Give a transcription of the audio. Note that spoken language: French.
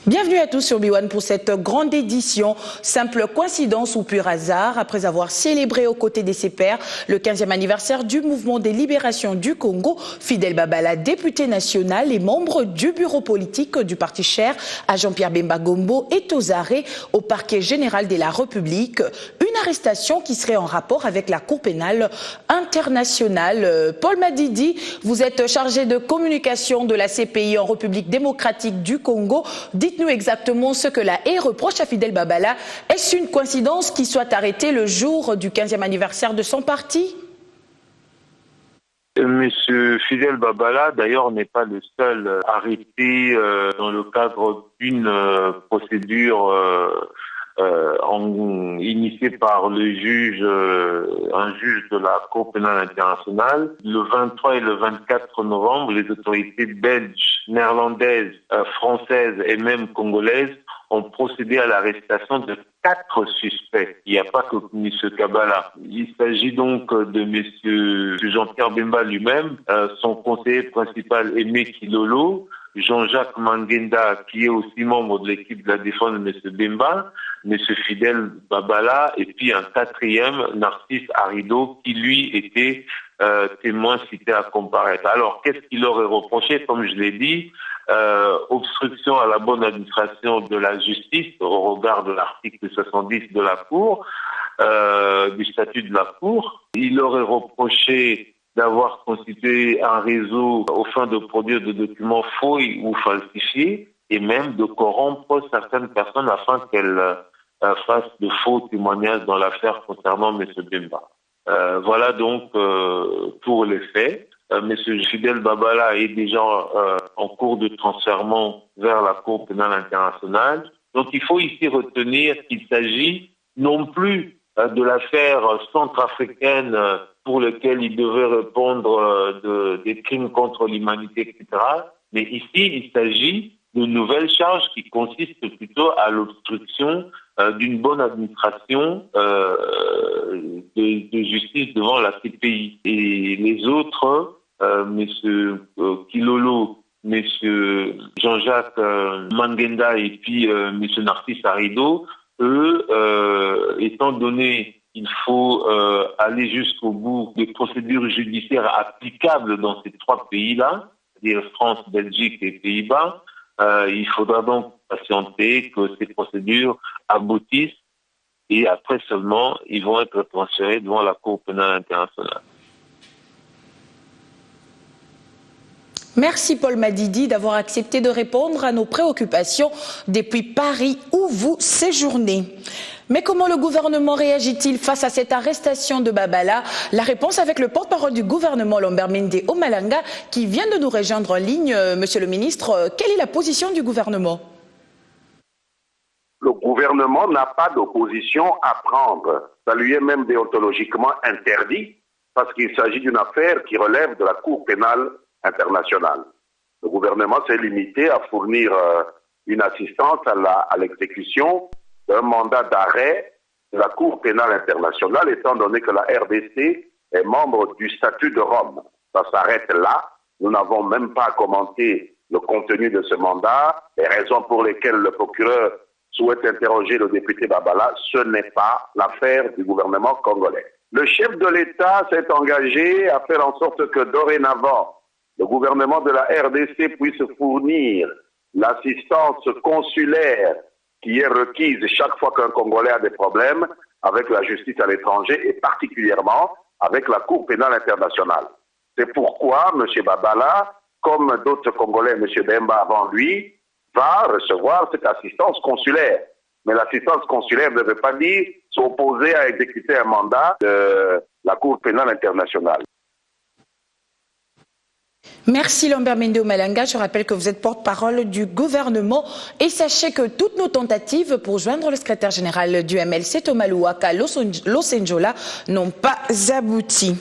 Bienvenue à tous sur B1 pour cette grande édition. Simple coïncidence ou pur hasard, après avoir célébré aux côtés de ses pairs le 15e anniversaire du mouvement des libérations du Congo, Fidel Babala, député national et membre du bureau politique du parti cher à Jean-Pierre Bemba Gombo, est aux arrêts au parquet général de la République. Une arrestation qui serait en rapport avec la Cour pénale internationale. Paul Madidi, vous êtes chargé de communication de la CPI en République démocratique du Congo. Dites-nous exactement ce que la haie reproche à Fidel Babala. Est-ce une coïncidence qu'il soit arrêté le jour du 15e anniversaire de son parti? Monsieur Fidel Babala, d'ailleurs, n'est pas le seul arrêté dans le cadre d'une procédure initiée par le juge, un juge de la Cour pénale internationale. Le 23 et le 24 novembre, les autorités belges, néerlandaises, françaises et même congolaises ont procédé à l'arrestation de 4 suspects. Il n'y a pas que M. Kabala. Il s'agit donc de M. Jean-Pierre Bemba lui-même, son conseiller principal Aimé Kilolo, Jean-Jacques Mangenda, qui est aussi membre de l'équipe de la défense de M. Bemba, M. Fidel Babala, et puis un 4e, Narcisse Arido, qui lui était témoin cité à comparaître. Alors, qu'est-ce qu'il leur est reproché? Comme je l'ai dit, obstruction à la bonne administration de la justice au regard de l'article 70 de la Cour, du statut de la Cour. Il leur est reproché d'avoir constitué un réseau aux fins de produire des documents faux ou falsifiés, et même de corrompre certaines personnes afin qu'elles fassent de faux témoignages dans l'affaire concernant M. Bemba. Voilà donc pour les faits. M. Fidel Babala est déjà en cours de transfèrement vers la Cour pénale internationale. Donc il faut ici retenir qu'il s'agit non plus de l'affaire centrafricaine pour laquelle il devait répondre des crimes contre l'humanité, etc. Mais ici, il s'agit de nouvelles charges qui consistent plutôt à l'obstruction d'une bonne administration de justice devant la CPI. Et les autres, M. Kilolo, M. Jean-Jacques Mangenda et puis M. Narcisse Arido, eux, étant donné qu'il faut aller jusqu'au bout des procédures judiciaires applicables dans ces 3 pays-là, c'est-à-dire France, Belgique et Pays-Bas, il faudra donc patienter que ces procédures aboutissent et après seulement, ils vont être transférés devant la Cour pénale internationale. Merci Paul Madidi d'avoir accepté de répondre à nos préoccupations depuis Paris où vous séjournez. Mais comment le gouvernement réagit-il face à cette arrestation de Babala? La réponse avec le porte-parole du gouvernement, Lambert Mende Omalanga, qui vient de nous rejoindre en ligne. Monsieur le ministre, quelle est la position du gouvernement? Le gouvernement n'a pas d'opposition à prendre. Ça lui est même déontologiquement interdit parce qu'il s'agit d'une affaire qui relève de la Cour pénale internationale. Le gouvernement s'est limité à fournir une assistance à l'exécution d'un mandat d'arrêt de la Cour pénale internationale, étant donné que la RDC est membre du statut de Rome. Ça s'arrête là. Nous n'avons même pas commenté le contenu de ce mandat, les raisons pour lesquelles le procureur souhaite interroger le député Babala. Ce n'est pas l'affaire du gouvernement congolais. Le chef de l'État s'est engagé à faire en sorte que dorénavant, le gouvernement de la RDC puisse fournir l'assistance consulaire qui est requise chaque fois qu'un Congolais a des problèmes avec la justice à l'étranger et particulièrement avec la Cour pénale internationale. C'est pourquoi M. Babala, comme d'autres Congolais, M. Bemba avant lui, va recevoir cette assistance consulaire. Mais l'assistance consulaire ne veut pas dire s'opposer à exécuter un mandat de la Cour pénale internationale. Merci Lambert Mende Omalanga. Je rappelle que vous êtes porte-parole du gouvernement et sachez que toutes nos tentatives pour joindre le secrétaire général du MLC, Thomas Louaka Losenjola, n'ont pas abouti.